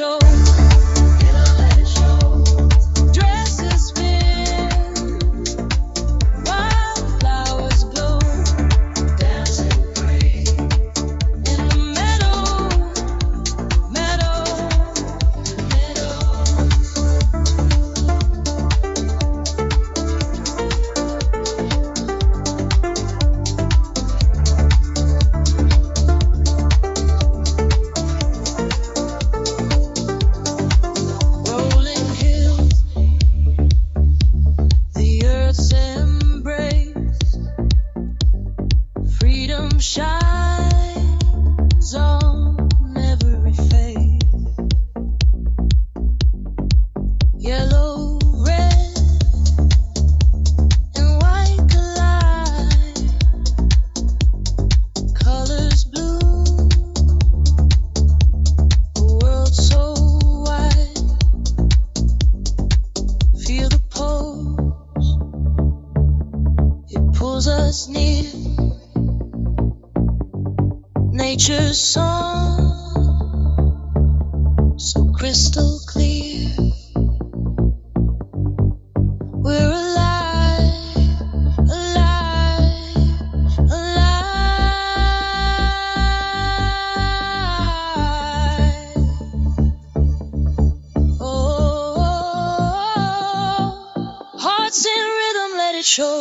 show. Let it show. Dresses spin, wildflowers blow, dancing free in the meadow, meadow, meadow. Rolling hills, the earth's embrace, freedom shines on every face. Yellow, red, and white collide, colors bloom, a world so wide. Feel the pulse, it pulls us near. Nature's song, so crystal clear. We're alive, alive, alive. Oh, hearts in rhythm, let it show.